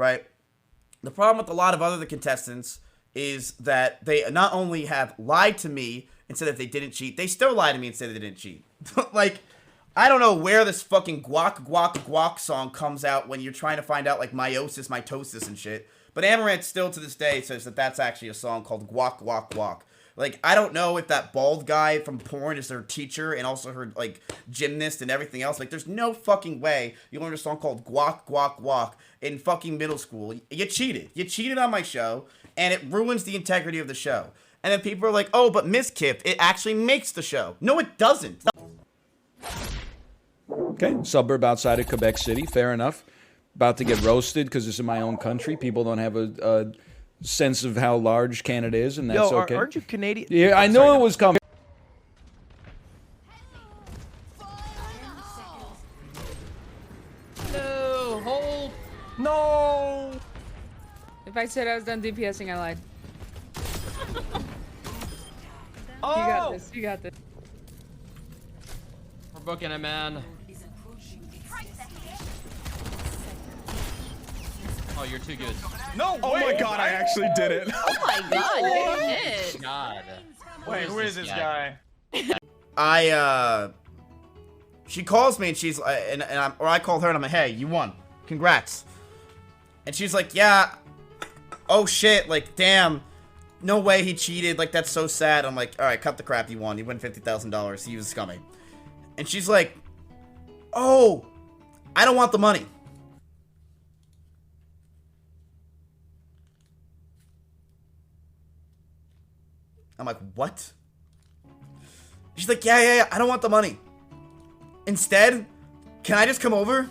right? The problem with a lot of other contestants is that they not only have lied to me and said that they didn't cheat, they still lied to me and said they didn't cheat. Like, I don't know where this fucking guac, guac, guac song comes out when you're trying to find out, like, meiosis, mitosis and shit. But Amaranth still to this day says that that's actually a song called Guac, Guac, Guac. Like, I don't know if that bald guy from porn is her teacher and also her, like, gymnast and everything else. Like, there's no fucking way you learned a song called Guac, Guac, Guac in fucking middle school. You cheated. You cheated on my show, and it ruins the integrity of the show. And then people are like, oh, but Miss Kiff, it actually makes the show. No, it doesn't. Okay, suburb outside of Quebec City, fair enough. About to get roasted because it's in my own country. People don't have a sense of how large Canada is, and that's okay. Aren't you Canadian? Yeah, I know it was coming. No, hold. No. If I said I was done DPSing, I lied. Oh. You got this. You got this. We're booking it, man. Oh, you're too good. No. Oh my God! I actually did it. Oh my God! Shit. God. Wait, who is this guy? She calls me and she's or I called her and I'm like, hey, you won, congrats. And she's like, yeah, oh shit, like, damn, no way he cheated, like, that's so sad. I'm like, all right, cut the crap, you won, you win $50,000, he was scummy. And she's like, oh, I don't want the money. I'm like, what? She's like, yeah, I don't want the money. Instead, can I just come over?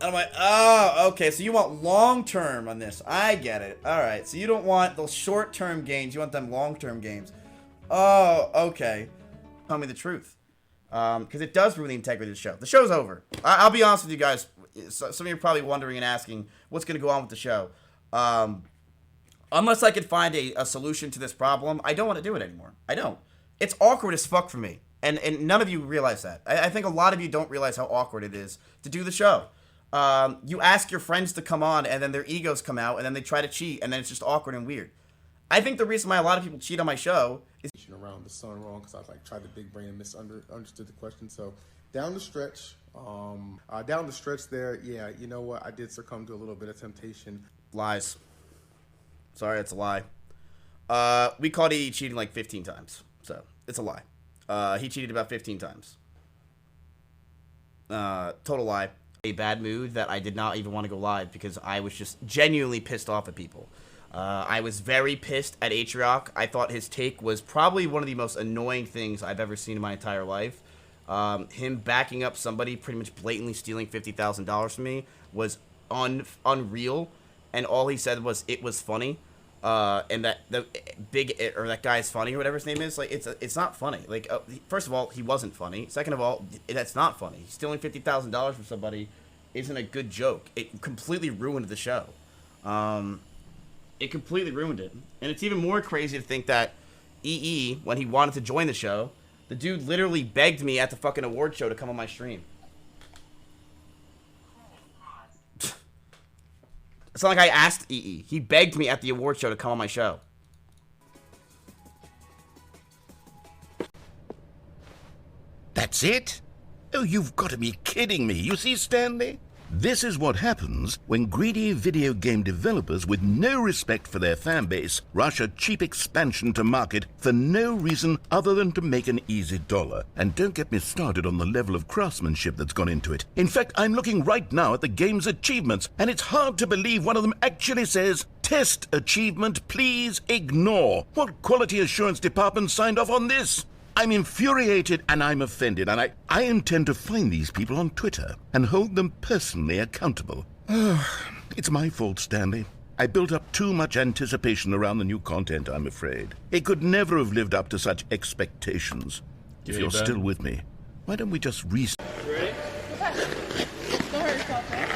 And I'm like, oh, okay, so you want long-term on this. I get it. All right, so you don't want those short-term games. You want them long-term games. Oh, okay. Tell me the truth. Because it does ruin the integrity of the show. The show's over. I'll be honest with you guys. Some of you are probably wondering and asking, what's going to go on with the show? Unless I could find a solution to this problem, I don't want to do it anymore. I don't. It's awkward as fuck for me. And none of you realize that. I think a lot of you don't realize how awkward it is to do the show. You ask your friends to come on, and then their egos come out, and then they try to cheat, and then it's just awkward and weird. I think the reason why a lot of people cheat on my show is around the sun wrong, because I like tried to big brain and misunderstood the question. So down the stretch there, yeah, you know what? I did succumb to a little bit of temptation. Lies. Sorry, it's a lie. We caught EE cheating like 15 times, so it's a lie. He cheated about 15 times. Total lie. A bad mood that I did not even want to go live because I was just genuinely pissed off at people. I was very pissed at Atrioc. I thought his take was probably one of the most annoying things I've ever seen in my entire life. Him backing up somebody pretty much blatantly stealing $50,000 from me was unreal. And all he said was, it was funny. And that that guy is funny or whatever his name is. Like, it's not funny. Like, first of all, he wasn't funny. Second of all, that's not funny. Stealing $50,000 from somebody isn't a good joke. It completely ruined the show. It completely ruined it. And it's even more crazy to think that EE, when he wanted to join the show, the dude literally begged me at the fucking award show to come on my stream. It's not like I asked EE. He begged me at the award show to come on my show. That's it? Oh, you've got to be kidding me. You see, Stanley? This is what happens when greedy video game developers with no respect for their fan base rush a cheap expansion to market for no reason other than to make an easy dollar. And don't get me started on the level of craftsmanship that's gone into it. In fact, I'm looking right now at the game's achievements, and it's hard to believe one of them actually says, "Test achievement, please ignore." What quality assurance department signed off on this? I'm infuriated and I'm offended, and I intend to find these people on Twitter and hold them personally accountable. It's my fault, Stanley. I built up too much anticipation around the new content, I'm afraid. It could never have lived up to such expectations. If you're still with me, why don't we just restart? Ready? Don't hurt yourself, man.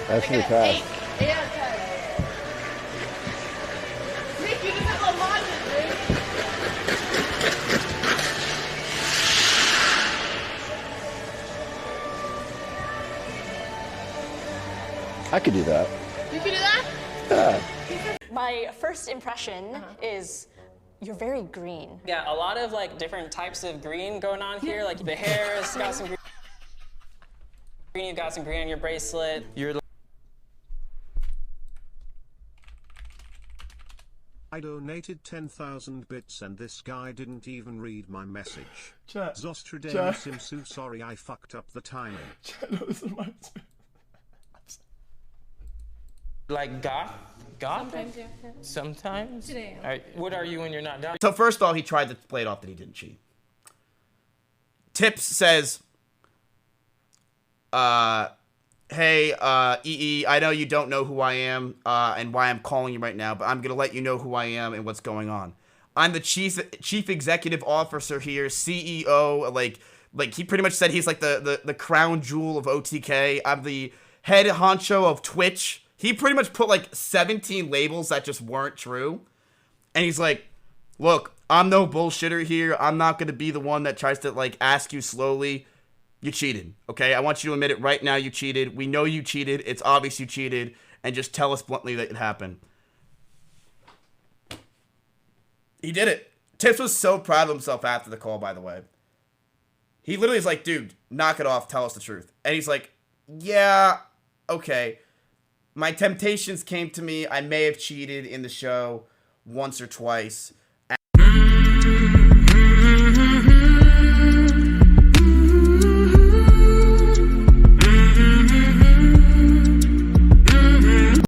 That's like the pass. 8 out of 10. Nick, you just have a lot of dude. I could do that. You can do that? Yeah. My first impression is you're very green. Yeah, a lot of like different types of green going on here. Like the hair's got some green, you've got some green on your bracelet. I donated 10,000 bits and this guy didn't even read my message. Chat. Zostradeus, I'm so sorry I fucked up the timing. Like goth? Sometimes, yeah. Sometimes? Today. All right, what are you when you're not done? So first of all, he tried to play it off that he didn't cheat. Tips says, hey, EE, I know you don't know who I am and why I'm calling you right now, but I'm going to let you know who I am and what's going on. I'm the chief executive officer here, CEO, like he pretty much said he's like the crown jewel of OTK. I'm the head honcho of Twitch. He pretty much put like 17 labels that just weren't true. And he's like, look, I'm no bullshitter here. I'm not going to be the one that tries to like ask you slowly. You cheated, okay? I want you to admit it right now. You cheated. We know you cheated. It's obvious you cheated. And just tell us bluntly that it happened. He did it. Tips was so proud of himself after the call, by the way. He literally is like, dude, knock it off. Tell us the truth. And he's like, yeah, okay. My temptations came to me. I may have cheated in the show once or twice.